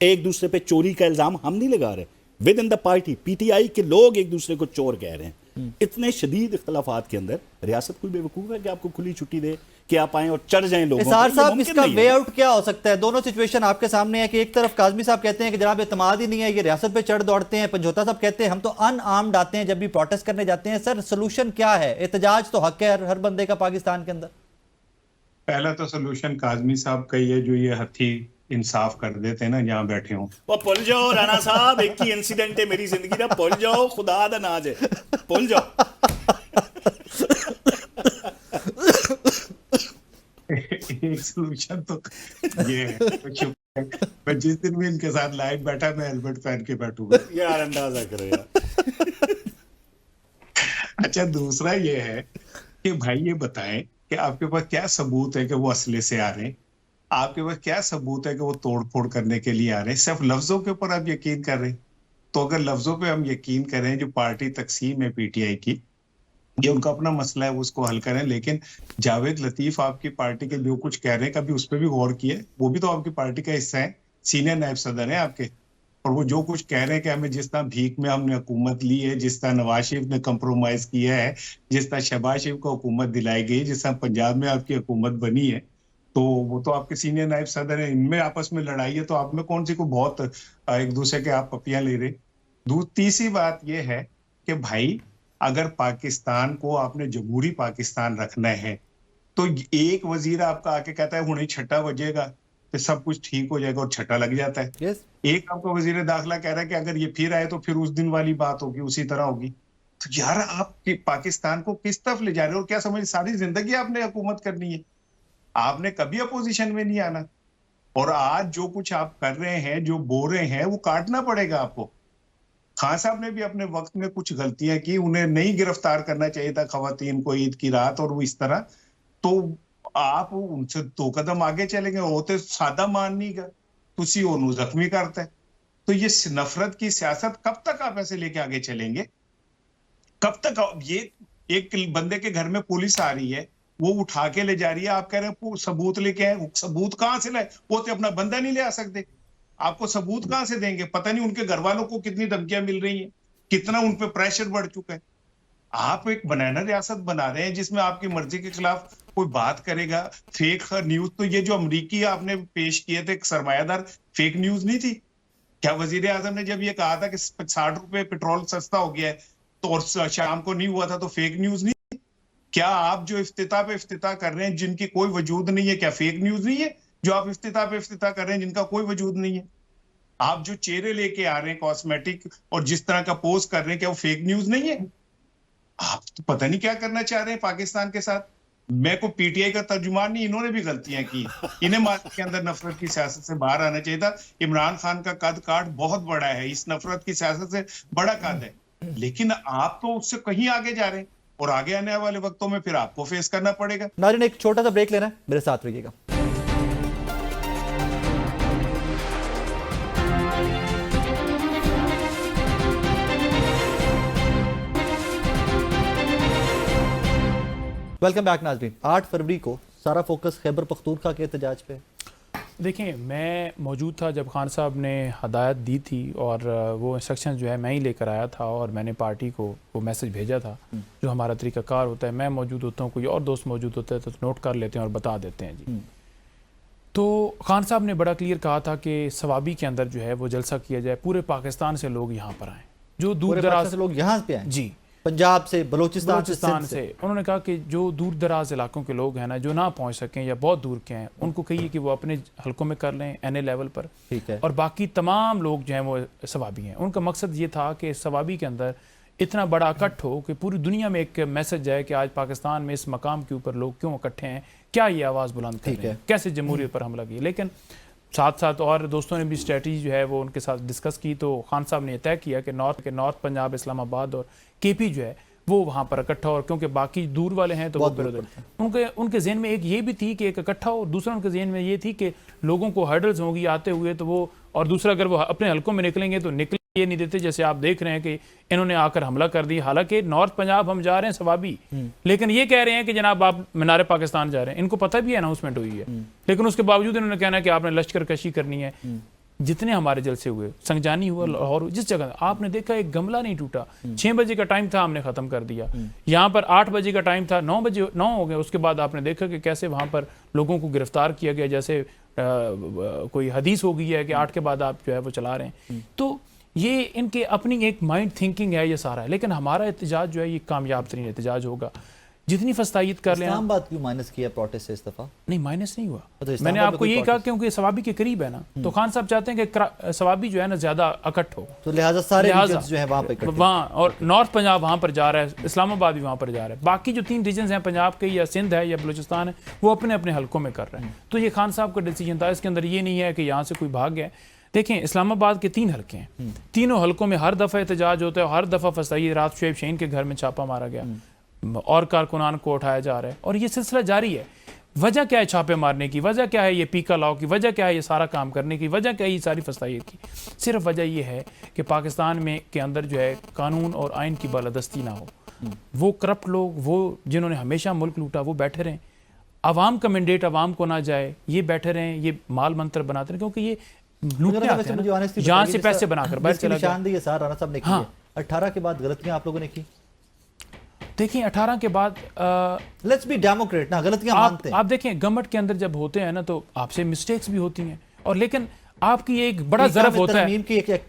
एक दूसरे पे चोरी का इल्जाम हम नहीं लगा रहे, with in the party PTI के लोग एक दूसरे को चोर कह रहे हैं। इतने शदीद इख्तलाफात के अंदर रियासत कोई बेवकूफ है कि आपको खुली छुट्टी दे कि आप आए और चढ़ जाएं लोगों इसार पर? ये साहब, मुमकिन इसका नहीं वे है। आउट क्या हो सकता है? दोनों सिचुएशन आपके सामने है कि एक तरफ काजमी साहब कहते हैं कि जनाब एतमाद ही नहीं है, ये रियासत पे चढ़ दौड़ते हैं, पंजोता साहब कहते हैं हम तो अनआर्म्ड आते हैं जब भी प्रोटेस्ट करने जाते हैं। सर सोल्यूशन क्या है? एहतजाज तो हक है हर बंदे का पाकिस्तान के अंदर। पहला तो सोल्यूशन काजमी साहब का ही है, जो ये हथी इंसाफ कर देते हैं ना जहाँ बैठे हों। वो भुल जाओ राणा साहब, एक ही इंसिडेंट है मेरी जिंदगी का, भुल जाओ, खुदा दा नाज है, भुल जाओ। एक सोल्यूशन तो ये है, तो चुप है। मैं जिस दिन भी इनके साथ लाइव बैठा मैं हेलमेट पहन के बैठूंगा। यार अंदाजा करो यार। अच्छा, दूसरा ये है कि भाई ये बताएं कि आपके पास क्या सबूत है कि वो असले से आ रहे हैं? आपके पास क्या सबूत है कि वो तोड़ फोड़ करने के लिए आ रहे हैं? सिर्फ लफ्जों के ऊपर आप यकीन कर रहे हैं? तो अगर लफ्जों पे हम यकीन करें, जो पार्टी तकसीम है पीटीआई की, ये उनका अपना मसला है, वो उसको हल करें, लेकिन जावेद लतीफ आपकी पार्टी के जो कुछ कह रहे हैं कभी उस पर भी गौर किए? वो भी तो आपकी पार्टी का हिस्सा है, सीनियर नायब सदर है आपके, और वो जो कुछ कह रहे हैं कि हमें जिस तरह भीख में हमने हुकूमत ली है, जिस तरह नवाज शरीफ ने कंप्रोमाइज किया है, जिस तरह शहबाज शरीफ को हुकूमत दिलाई गई, जिस तरह पंजाब में आपकी हुकूमत बनी है, तो वो तो आपके सीनियर नायब सदर है, इनमें आपस में लड़ाई है, तो आप में कौन सी को बहुत एक दूसरे के आप पपियां ले रहे? तीसरी बात ये है कि भाई अगर पाकिस्तान को आपने जमहूरी पाकिस्तान रखना है तो एक वजीर आपका आके कहता है हुणे छठा बजेगा तो सब कुछ ठीक हो जाएगा, और छठा लग जाता है। yes. एक आपका वजीर दाखिला कह रहा है कि अगर ये फिर आए तो फिर उस दिन वाली बात होगी, उसी तरह होगी। तो यार आप पाकिस्तान को किस तरफ ले जा रहे हो? क्या समझ, सारी जिंदगी आपने हुकूमत करनी है, आपने कभी अपोजिशन में नहीं आना, और आज जो कुछ आप कर रहे हैं, जो बोल रहे हैं, वो काटना पड़ेगा आपको। खान साहब ने भी अपने वक्त में कुछ गलतियां की, उन्हें नहीं गिरफ्तार करना चाहिए था खवातीन को ईद की रात और वो इस तरह, तो आप उनसे 2 कदम आगे चलेंगे, होते सादा मान नहीं का तुसी ओनू जख्मी करता है। तो ये नफरत की सियासत कब तक आप ऐसे लेके आगे चलेंगे? कब तक? ये एक बंदे के घर में पुलिस आ रही है, वो उठा के ले जा रही है, आप कह रहे हैं सबूत लेके आए। सबूत कहां से लाए? वो तो अपना बंदा नहीं ले आ सकते, आपको सबूत कहां से देंगे? पता नहीं उनके घर वालों को कितनी धमकियां मिल रही हैं, कितना उन पे प्रेशर बढ़ चुका है। आप एक बनाना रियासत बना रहे हैं जिसमें आपकी मर्जी के खिलाफ कोई बात करेगा। फेक न्यूज, तो ये जो अमरीकी आपने पेश किए थे सरमायादार, फेक न्यूज नहीं थी क्या? वजीर आजम ने जब ये कहा था कि 60 रुपए पेट्रोल सस्ता हो गया है तो और शाम को नहीं हुआ था, तो फेक न्यूज नहीं? क्या आप जो इफ्तिताह पे इफ्तिताह कर रहे हैं जिनकी कोई वजूद नहीं है, क्या फेक न्यूज नहीं है? जो आप इफ्तिताह पे इफ्तिताह कर रहे हैं जिनका कोई वजूद नहीं है, आप जो चेहरे लेके आ रहे हैं कॉस्मेटिक और जिस तरह का पोज कर रहे हैं, क्या वो फेक न्यूज नहीं है? आप तो पता नहीं क्या करना चाह रहे हैं पाकिस्तान के साथ। मैं को पीटीआई का तर्जुमान नहीं, इन्होंने भी गलतियां की, इन्हें मार्केट के अंदर नफरत की सियासत से बाहर आना चाहिए था। इमरान खान का कद काठ बहुत बड़ा है, इस नफरत की सियासत से बड़ा कद है, लेकिन आप तो उससे कहीं आगे जा रहे हैं, और आगे आने वाले वक्तों में फिर आपको फेस करना पड़ेगा। नाज़रीन, एक छोटा सा ब्रेक लेना है, मेरे साथ रहिएगा। वेलकम बैक नाज़रीन। 8 फरवरी को सारा फोकस खैबर पख्तूनख्वा के एहतजाज पे। देखें, मैं मौजूद था जब खान साहब ने हदायत दी थी, और वो इंस्ट्रक्शन जो है मैं ही लेकर आया था, और मैंने पार्टी को वो मैसेज भेजा था जो हमारा तरीक़ाकार होता है। मैं मौजूद होता हूँ, कोई और दोस्त मौजूद होता है तो नोट कर लेते हैं और बता देते हैं जी। तो खान साहब ने बड़ा क्लियर कहा था कि सवाबी के अंदर जो है वो जलसा किया जाए, पूरे पाकिस्तान से लोग यहाँ पर आएँ, जो दूर दराज से लोग यहाँ पे आए जी, पंजाब से, बलूचिस्तान से। उन्होंने कहा कि जो दूर दराज इलाकों के लोग हैं ना, जो ना पहुंच सकें या बहुत दूर के हैं, उनको कहिए कि वो अपने हलकों में कर लें NA लेवल पर। ठीक है। और बाकी तमाम लोग जो हैं वो सवाबी हैं। उनका मकसद ये था कि सवाबी के अंदर इतना बड़ा इकट्ठ हो कि पूरी दुनिया में एक मैसेज जाए कि आज पाकिस्तान में इस मकाम के ऊपर लोग क्यों इकट्ठे हैं, क्या ये आवाज़ बुलंद कर रहे हैं, कैसे जमहूरियत पर हमला किया। लेकिन साथ साथ और दोस्तों ने भी स्ट्रेटजी जो है वो उनके साथ डिस्कस की, तो खान साहब ने तय किया कि नॉर्थ पंजाब, इस्लामाबाद और केपी जो है वो वहाँ पर इकट्ठा, और क्योंकि बाकी दूर वाले हैं तो वो फिर उधर उनके जहन में एक ये भी थी कि एक इकट्ठा हो, दूसरा उनके जहन में ये थी कि लोगों को हर्डल्स होंगी आते हुए तो वो, और दूसरा अगर वो अपने हलकों में निकलेंगे तो निकल ये नहीं देते, जैसे आप देख रहे हैं कि इन्होंने आकर हमला कर दिया। हालांकि नॉर्थ पंजाब हम जा रहे हैं सवाबी, लेकिन ये कह रहे हैं कि जनाब आप मीनार पाकिस्तान जा रहे हैं। इनको पता भी अनाउंसमेंट हुई है, लेकिन उसके बावजूद इन्होंने कहना है कि आपने लश्कर कशी करनी है। जितने हमारे जलसे हुए, संगजानी हुआ, लाहौर, जिस जगह आपने देखा एक गमला नहीं टूटा। 6 बजे का टाइम था, हमने खत्म कर दिया। यहाँ पर 8 बजे का टाइम था, 9 हो गए। उसके बाद आपने देखा कि कैसे वहाँ पर लोगों को गिरफ्तार किया गया, जैसे कोई हदीस हो गई है कि 8 के बाद आप जो है वो चला रहे हैं। तो ये इनके अपनी एक माइंड थिंकिंग है ये सारा है। लेकिन हमारा एहतजाज जो है ये कामयाब तरीन एहतजाज होगा। जितनी फस्तायत कर लें। इस्लामाबाद क्यों माइनस किया प्रोटेस्ट से इस दफा? नहीं, माइनस नहीं हुआ। तो मैंने आपको ये कहा क्योंकि सवाबी के करीब है ना, तो खान साहब चाहते हैं कि सवाबी जो है ना ज्यादा इकट्ठ हो, तो लिहाजा सारे रीजन्स जो है वहां पे वहाँ, और नॉर्थ पंजाब वहां पर जा रहा है, इस्लामाबाद भी वहां पर जा रहा है। बाकी जो 3 रीजन हैं पंजाब के, या सिंध है या बलूचिस्तान है, वो अपने अपने हलकों में कर रहे हैं। तो ये खान साहब का डिसीजन था। इसके अंदर ये नहीं है कि यहाँ से कोई भाग गया। देखें, इस्लामाबाद के 3 हलके हैं, तीनों हलकों में हर दफ़ा एहतजाज होता है, हर दफ़ा फसाई। रात शुएब शहीन के घर में छापा मारा गया और कारकुनान को उठाया जा रहा है, और ये सिलसिला जारी है। वजह क्या है छापे मारने की? वजह क्या है ये पीका लॉ की? वजह क्या है ये सारा काम करने की? वजह क्या है ये सारी फसाइयत की? सिर्फ वजह ये है कि पाकिस्तान में के अंदर जो है कानून और आइन की बालादस्ती ना हो। वो करप्ट लोग, वो जिन्होंने हमेशा मुल्क लूटा, वो बैठे रहें। आवाम का मैंडेट आवाम को ना जाए, ये बैठे रहें, ये माल मंत्र बनाते रहें, क्योंकि ये लूटने आते हैं ना, जहाँ से पैसे बनाकर बाहर चला गया। निशानदेही साहब राणा साहब ने की है। 18 के बाद गलतियां आप लोगों ने की। देखिए 18 के बाद लेट्स बी डेमोक्रेट ना, गलतियां मानते हैं। आप देखें गवर्नमेंट के अंदर जब होते हैं ना तो आपसे मिस्टेक्स भी होती हैं, और लेकिन आपकी एक बड़ा ज़रफ होता है,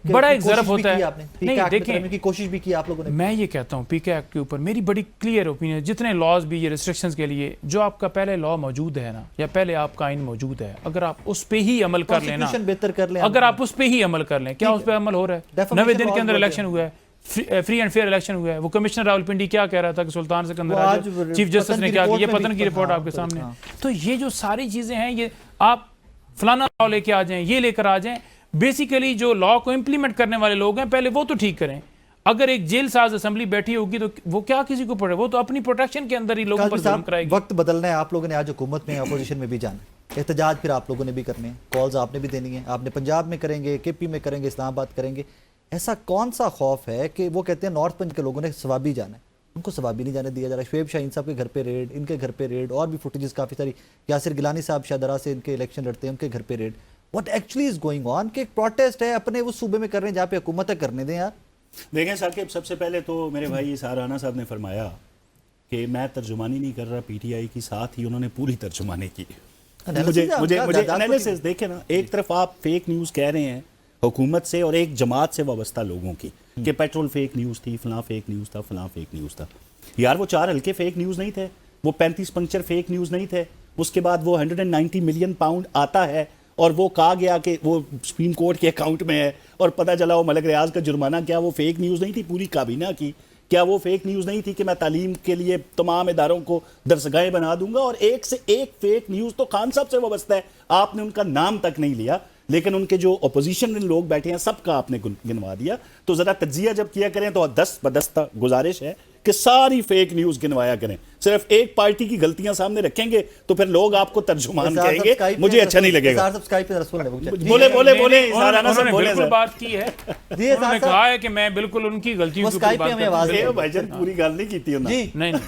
बड़ा एक ज़रफ होता है। नहीं देखें की कोशिश भी की आप लोगों ने। मैं ये कहता हूँ पीके एक्ट के ऊपर मेरी बड़ी क्लियर ओपिनियन है। जितने लॉज भी ये रिस्ट्रिक्शंस के लिए, जो आपका पहले लॉ मौजूद है ना, या पहले आपका आइन मौजूद है, अगर आप उस पे ही अमल कर लेना, बेहतर कर लें, अगर आप उस पे ही अमल कर लें। क्या उस पर अमल हो रहा है? 90 दिन के अंदर इलेक्शन हुआ है, फ्री एंड फेयर इलेक्शन हुआ है। वो कमिश्नर रावलपिंडी क्या कह रहा था कि सुल्तान सिकंदर चीफ जस्टिस ने क्या किया, ये पतन की रिपोर्ट आपके सामने। तो ये जो सारी चीजें हैं, ये आप फलाना लॉ लेके आ जाएं, ये लेकर आ जाएं। बेसिकली जो लॉ को इंप्लीमेंट करने वाले लोग हैं, पहले वो तो ठीक करें। अगर एक जेल साज असेंबली बैठी होगी तो वो क्या किसी को पड़े, वो तो अपनी प्रोटेक्शन के अंदर ही लोगों पर जुल्म कराएगी। वक्त बदलना है। आप लोगों ने आज हुकूमत में, अपोजिशन में भी जाना, एहतजाज फिर आप लोगों ने भी करने हैं, कॉल्स आपने भी देनी है। आपने पंजाब में करेंगे, केपी में करेंगे, इस्लामाबाद करेंगे। ऐसा कौन सा खौफ है कि वो कहते हैं नॉर्थ पंज के लोगों ने सवाबी जाना है, उनको सवाबी नहीं जाने दिया जा रहा है? शुएब शाहीन साहब के घर पे रेड, इनके घर पे रेड, और भी फुटेजेस काफ़ी सारी, यासिर गिलानी साहब शाहदरा से इनके इलेक्शन लड़ते हैं, उनके घर पे red. What actually is going on? कि एक प्रोटेस्ट है अपने उस सूबे में कर रहे हैं जहाँ पे हुकूमत है, करने दें यार। देखें साकिब, सबसे पहले तो मेरे भाई राणा साहब ने फरमाया कि मैं तर्जुमानी नहीं कर रहा पीटीआई की, साथ ही उन्होंने पूरी तर्जुमानी की। मुझे एनालिसिस देखे ना, एक तरफ आप फेक न्यूज़ कह रहे हैं हुकूमत से, और एक जमात से वाबस्ता लोगों की कि पेट्रोल फेक न्यूज़ थी, फलां फेक न्यूज़ था, फलां फेक न्यूज़ था। यार वो 4 हल्के फेक न्यूज़ नहीं थे, वो 35 पंक्चर फेक न्यूज़ नहीं थे। उसके बाद वो 190 मिलियन पाउंड आता है और वो कहा गया कि वो सुप्रीम कोर्ट के अकाउंट में है, और पता चला वो मलिक रियाज का जुर्माना, क्या वो फेक न्यूज़ नहीं थी पूरी काबीना की? क्या वो फेक न्यूज़ नहीं थी कि मैं तालीम के लिए तमाम इदारों को दरसगाहें बना दूंगा? और एक से एक फेक न्यूज़ तो खान साहब से वाबस्ता है। आपने उनका नाम तक नहीं लिया, लेकिन उनके जो अपोजिशन में लोग बैठे हैं सबका आपने गिनवा दिया। तो ज़रा तज्जिया जब किया करें तो दस्त बदस्ता गुजारिश है कि सारी फेक न्यूज़ गिनवाया करें। सिर्फ एक पार्टी की गलतियां सामने रखेंगे तो फिर लोग आपको तर्जुमान कहेंगे, मुझे अच्छा नहीं लगेगा। बोले बोले बोले बिल्कुल बात की है, उन्होंने कहा है कि मैं बिल्कुल उनकी गलतियों की बात करता हूं। भाईजान पूरी गल नहीं की थी नहीं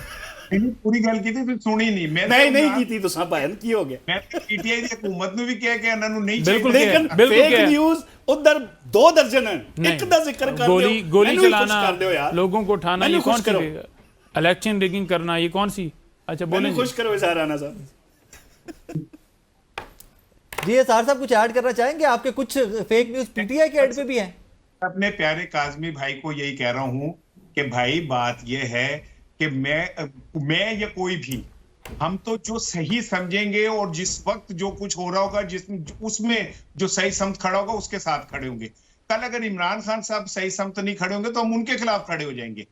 पूरी गल की थी, सुनी नहीं नहीं की थी तो सब बयान की हो गया। मैं पीटीआई की हुकूमत ने भी कहा कि ਇਹਨਾਂ ਨੂੰ नहीं बिल्कुल, लेकिन फेक न्यूज़ उधर 2 दर्जन है, एक दा जिक्र कर दो, गोली चलाना, लोगों को उठाना, ये कौन सी इलेक्शन रिगिंग करना, ये कौन सी? अच्छा बोले, खुश करो राणा साहब। जी सार साहब कुछ ऐड करना चाहेंगे? आपके कुछ फेक न्यूज़ पीटीआई के ऐड पे भी हैं। अपने प्यारे काज़मी भाई को यही कह रहा हूं कि भाई बात यह है कि मैं या कोई भी, हम तो जो सही समझेंगे और जिस वक्त जो कुछ हो रहा होगा, उसमें जो सही समझ खड़ा होगा उसके साथ खड़े होंगे। कल अगर इमरान खान साहब सही समत नहीं खड़े होंगे तो हम उनके खिलाफ खड़े हो जाएंगे।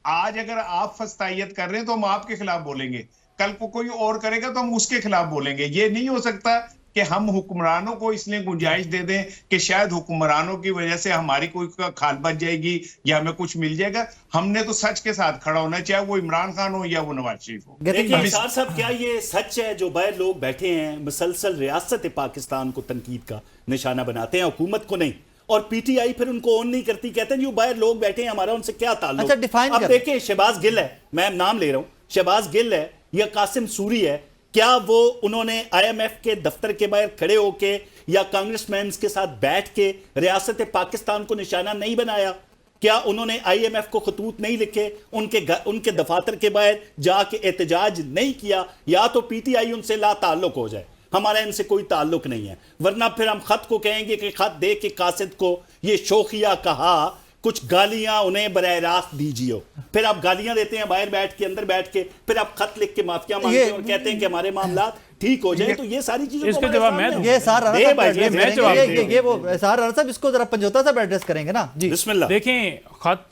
आज अगर आप फस्तायत कर रहे हैं तो हम आपके खिलाफ बोलेंगे, कल को कोई और करेगा तो हम उसके खिलाफ बोलेंगे। ये नहीं हो सकता कि हम हुक्मरानों को इसलिए गुंजाइश दे दें कि शायद हुक्मरानों की वजह से हमारी कोई खाल बच जाएगी या हमें कुछ मिल जाएगा। हमने तो सच के साथ खड़ा होना, चाहे वो इमरान खान हो या वो नवाज शरीफ हो। देखिए सार साहब, क्या ये सच है जो बाहर लोग बैठे हैं मुसलसल रियासत पाकिस्तान को तनकीद का निशाना बनाते हैं, हुकूमत को नहीं, और पीटीआई फिर उनको ऑन नहीं करती, कहते हैं जो बाहर लोग बैठे हैं हमारा उनसे क्या ताल्लुक। अच्छा, डिफाइन अब देखिए शहबाज गिल है, मैं नाम ले रहा हूं, शहबाज गिल है या कासिम सूरी है, क्या वो उन्होंने आईएमएफ के दफ्तर के बाहर खड़े होके या कांग्रेसमैन के साथ बैठ के रियासत पाकिस्तान को निशाना नहीं बनाया? क्या उन्होंने आईएमएफ को खतूत नहीं लिखे, उनके दफातर के बाहर जाके एहतजाज नहीं किया? या तो पीटीआई उनसे ला ताल्लुक हो जाए, हमारा इनसे कोई ताल्लुक नहीं है, वरना फिर हम खत को कहेंगे कि खत दे के कासिद को ये शोखिया कहा, कुछ गालियां उन्हें बराह रास्त दीजिए। फिर आप गालियां देते हैं बाहर बैठ के, अंदर बैठ के, फिर आप खत लिख के माफिया मांगते हैं और कहते हैं कि हमारे मामला ठीक हो जाए। तो ये सारी चीजें इसके जवाब मैं दूं। ये सार मैं जवाब ये वो सार साहब इसको जरा पंजोता साहब एड्रेस करेंगे ना जी। बिस्मिल्लाह। देखें, खत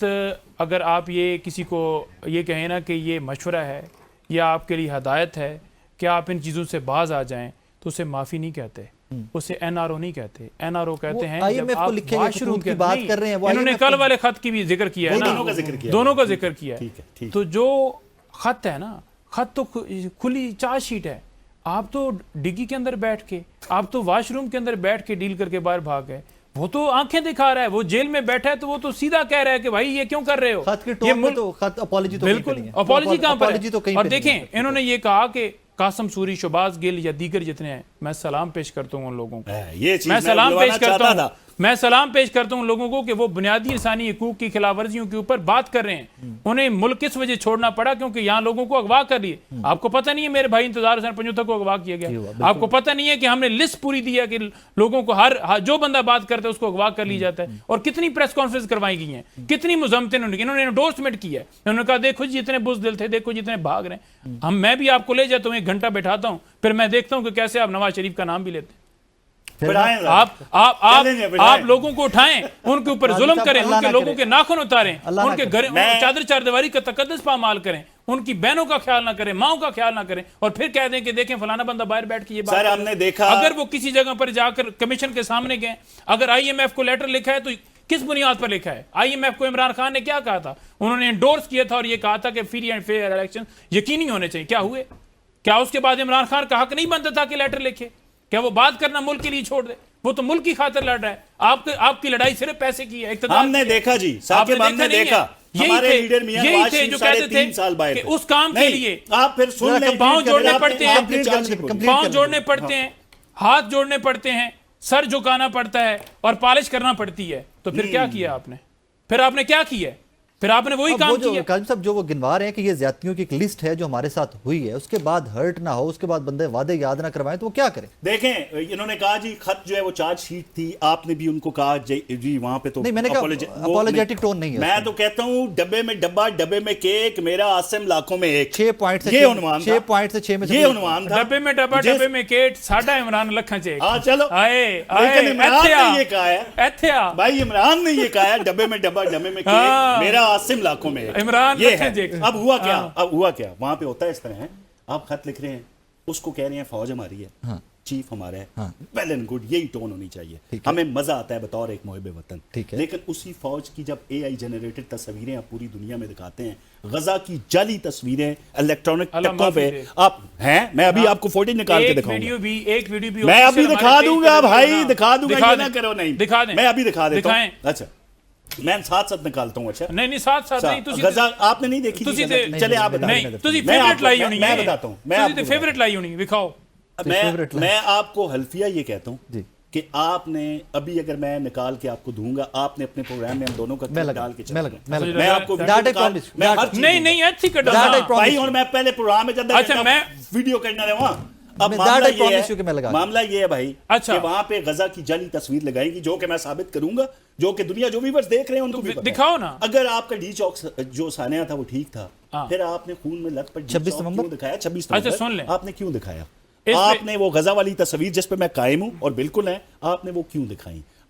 अगर आप ये किसी को ये कहें ना कि ये मशवरा है या आपके लिए हदायत है कि आप इन चीज़ों से बाज आ जाएं, तो उसे माफ़ी नहीं कहते, उसे एनआरओ नहीं कहते। एनआरओ कहते हैं जब आप वाशरूम की बात कर रहे हैं। इन्होंने कल वाले खत की भी जिक्र किया है ना, दोनों का जिक्र किया है। तो जो खत है ना, खत तो खुली चार्जशीट है। आप तो डिग्गी के अंदर बैठ के, आप तो वाशरूम के अंदर बैठ के डील करके बाहर भाग गए। वो तो आंखें दिखा रहा है, वो जेल में बैठा है, तो वो तो सीधा कह रहा है कि भाई ये क्यों कर रहे हो। खत की टोन में तो खत अपॉलॉजी तो बिल्कुल अपॉलॉजी कहां पर है। और देखें, है। इन्होंने ये कहा कि कासिम सूरी, शहबाज गिल या दीगर जितने हैं, मैं सलाम पेश करता हूं उन लोगों को, मैं सलाम पेश करता हूं, मैं सलाम पेश करता हूं लोगों को कि वो बुनियादी इंसानी हकूक की खिलाफवर्जियों के ऊपर बात कर रहे हैं। उन्हें मुल्क किस वजह छोड़ना पड़ा? क्योंकि यहाँ लोगों को अगवा कर लिए। आपको पता नहीं है मेरे भाई इंतजार हुसैन पंजोता को अगवा किया गया? आपको पता नहीं है कि हमने लिस्ट पूरी दी है कि लोगों को हर जो बंदा बात करता है उसको अगवा कर ली जाता है? और कितनी प्रेस कॉन्फ्रेंस करवाई गई हैं, कितनी मुजम्मतें इन्होंने एंडोर्समेंट की है। उन्होंने कहा देखो जी जितने बुज़दिल थे, देखो जितने भाग रहे हैं। मैं भी आपको ले जाता हूँ, 1 घंटा बैठाता हूँ, फिर मैं देखता हूँ कि कैसे आप नवाज शरीफ का नाम भी लेते हैं। आप लोगों को उठाएं, उनके ऊपर जुल्म करें, उनके लोगों के नाखून उतारें, उनके घर चादर चारदीवारी का तकद्दुस पामाल करें, उनकी बहनों का ख्याल ना करें, माओ का ख्याल ना करें, और फिर कह दें कि देखें फलाना बंदा बाहर बैठ के ये बात। हमने देखा, अगर वो किसी जगह पर जाकर कमीशन के सामने गए, अगर आईएमएफ को लेटर लिखा है तो किस बुनियाद पर लिखा है? आईएमएफ को इमरान खान ने क्या कहा था? उन्होंने एंडोर्स किया था और ये कहा था कि फ्री एंड फेयर इलेक्शन यकीनी होने चाहिए। क्या हुए? क्या उसके बाद इमरान खान का हक नहीं बनता था कि लेटर लिखे? क्या वो बात करना मुल्क के लिए छोड़ दे? वो तो मुल्क की खातिर लड़ रहा है। आपकी लड़ाई सिर्फ पैसे की है। हमने देखा जी, साकिब, हमने देखा हमारे लीडर मियां नवाज शरीफ जो कहते थे 3 साल बाद उस काम के लिए आप फिर सुन लें, पांव जोड़ने पड़ते हैं, पांव जोड़ने पड़ते हैं, हाथ जोड़ने पड़ते हैं, सर झुकाना पड़ता है और पॉलिश करना पड़ती है। तो फिर क्या किया आपने? फिर आपने क्या किया? फिर आपने वही काम किया। काजिम साहब जो वो गिनवा रहे हैं कि ये ज्यादतियों की एक लिस्ट है जो हमारे साथ हुई है, उसके बाद हर्ट ना हो, उसके बाद बंदे वादे याद ना करवाएं, तो वो क्या करें? देखें, इन्होंने कहा जी खत जो है वो चार्जशीट थी, आपने भी उनको कहा जी वहां पे तो नहीं, मैंने कहा अपॉलोजेटिक टोन नहीं है। मैं तो कहता हूं डब्बे में डब्बा, डब्बे में केक, मेरा आसिम लाखों में एक। 6 पॉइंट से ये उन्वान 6 पॉइंट से 6 में ये उन्वान था। डब्बे में डब्बा, डब्बे में केक, साडा इमरान लखा चेक। हां चलो, लेकिन इमरान ने ये कहा है, भाई इमरान ने ये कहा है डब्बे में डब्बा, डब्बे में केक, मेरा आसिम लाखों में इमरान। ये है। अब हुआ क्या? अब हुआ क्या? वहां पे होता है इस तरह है, आप खत लिख रहे हैं, उसको कह रहे हैं फौज हमारी है, चीफ हमारा है, वेल एंड गुड, यही टोन होनी चाहिए, हमें मजा आता है बतौर एक मुहिब वतन। लेकिन उसी फौज की जब एआई जनरेटेड तस्वीरें आप पूरी दुनिया में दिखाते हैं, गजा की जाली तस्वीरें इलेक्ट्रॉनिक टक्कों पे आप हैं, मैं अभी आपको फोटो निकाल के दिखाऊंगा, एक वीडियो भी मैं अभी दिखा दूंगा भाई, दिखा दूंगा, ना करो, नहीं दिखा दें, मैं अभी दिखा देता हूं। अच्छा, मैं साथ साथ निकालता हूं। अच्छा नहीं साथ नहीं, गजा आपने नहीं देखी? चले आप बताएं। फेवरेट लाई होनी, मैं बताता हूं, मैं फेवरेट लाई होनी, दिखाओ। मैं आपको हल्फिया ये कहता हूं कि आपने अभी, अगर मैं निकाल के आपको दूंगा, आपने अपने प्रोग्राम में हम दोनों का डाल के मैं आपको नहीं अच्छी भाई, और मैं पहले प्रोग्राम में जब मैं वीडियो करना रहा वहां। अब मामला ये है भाई, अच्छा, कि वहां पे गजा की जाली तस्वीर लगाएंगी, जो कि मैं साबित करूंगा, जो कि दुनिया जो व्यूअर्स देख रहे हैं उनको भी दिखाओ ना। अगर आपका डी चौक जो सानिया था वो ठीक था, फिर आपने खून में लथपथ 26 नवंबर दिखाया, 26 अच्छा सुन ले, आपने क्यों दिखाया? आपने वो गजा वाली तस्वीर जिस पे मैं कायम हूं और बिल्कुल है, आपने वो क्यों दिखाई?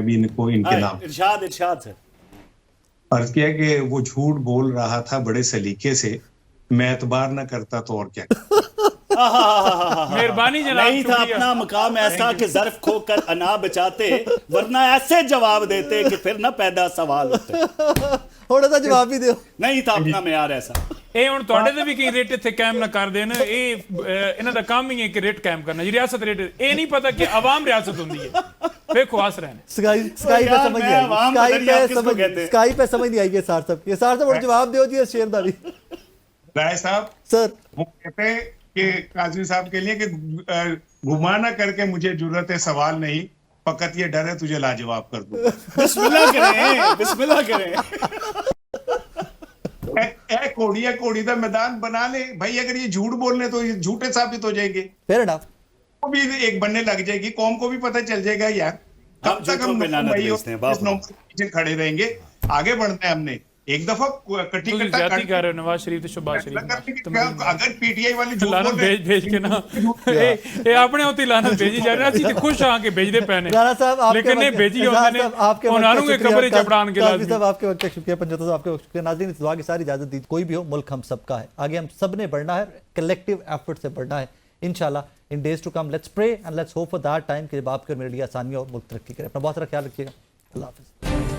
मैं भी इनको इनके नाम इरशाद इरशाद सर। अर्ज किया कि वो झूठ बोल रहा था बड़े सलीके से, मैं एतबार ना करता तो और क्या। मेहरबानी जनाब, नहीं था शुक्रिया। अपना मकाम ऐसा कि ज़र्फ खोकर अना बचाते, वरना ऐसे जवाब देते कि फिर ना पैदा सवाल होते। थोड़ा सा जवाब भी दो। नहीं था अपना मेयार ऐसा। ਇਹ ਹੁਣ ਤੁਹਾਡੇ ਤੇ ਵੀ ਕਈ ਰੇਟ ਇੱਥੇ ਕਾਇਮ ਨਾ ਕਰ ਦੇਣ, ਇਹ ਇਹਨਾਂ ਦਾ ਕੰਮ ਹੀ ਹੈ ਕਿ ਰੇਟ ਕਾਇਮ ਕਰਨਾ ਜੀ, ਰਿਆਸਤ ਰੇਟ। ਇਹ ਨਹੀਂ ਪਤਾ ਕਿ ਆਵਾਮ ਰਿਆਸਤ ਹੁੰਦੀ है। ਵੇਖੋ ਹੱਸ ਰਹੇ ਨੇ। स्काई पे यार, समझ मैं नहीं अवाम आई, पता नहीं आप किसको कहते हैं। स्काई पे समझ नहीं आई है सार साहब। ये सार साहब और जवाब दो जी इस शेर दा भी। राय साहब सर वो कहते हैं कि काजमी साहब के लिए कि घुमा ना करके मुझे जरूरत है सवाल नहीं, फकत ये डर है तुझे लाजवाब कर दूंगा। बिस्मिल्लाह करें, बिस्मिल्लाह करें। कोड़ी का मैदान बना ले भाई, अगर ये झूठ बोलने तो ये झूठे साबित हो जाएंगे, फेयर इनफ। वो भी एक बनने लग जाएगी, कौम को भी पता चल जाएगा यार। हम कब तक झूठों हम पे लानत भाई भेजते हैं, बाप इस नौकर के पीछे खड़े रहेंगे? आगे बढ़ना है हमने। एक दफा कटी ਤੁਸੀਂ कट्टा ਜ਼ਿਆदती कर रहे हो नवाज शरीफ ਤੇ शहबाज शरीफ ਨਾਲ। अगर पीटीआई वाले झूठ ਲਾਨਤ बोल रहे भेज के ना ਇਹ ਆਪਣੇ ਉੱਤੇ ਲਾਨਤ ਭੇਜੀ ਜਾ ਰਹੇ, ਅਸੀਂ ਤੇ ਖੁਸ਼ ਹਾਂ ਕਿ ਭੇਜਦੇ ਪਏ ਨੇ, राणा साहब आपके लेकिन ये वक्त- भेजी राणा होते ने साहब, आपके वक्त ਉਹਨਾਂ का ਨੂੰ ਇਹ शुक्रिया। खबरें चपड़ान के काज़मी लाजमी। साहब आपके वक्त का शुक्रिया, पंजोता साहब आपके वक्त शुक्रिया। नाज़रीन, इस दुआ की सारी इजाजत दी। कोई भी हो, मुल्क हम सबका है, आगे हम सब ने बढ़ना है, कलेक्टिव एफर्ट से बढ़ना है इंशाल्लाह। In days to come let's pray and let's hope for that time कि जब आपके मेरे लिए आसानियां और मुल्क तरक्की करे। अपना बहुत सारा ख्याल रखिएगा। अल्लाह हाफिज़।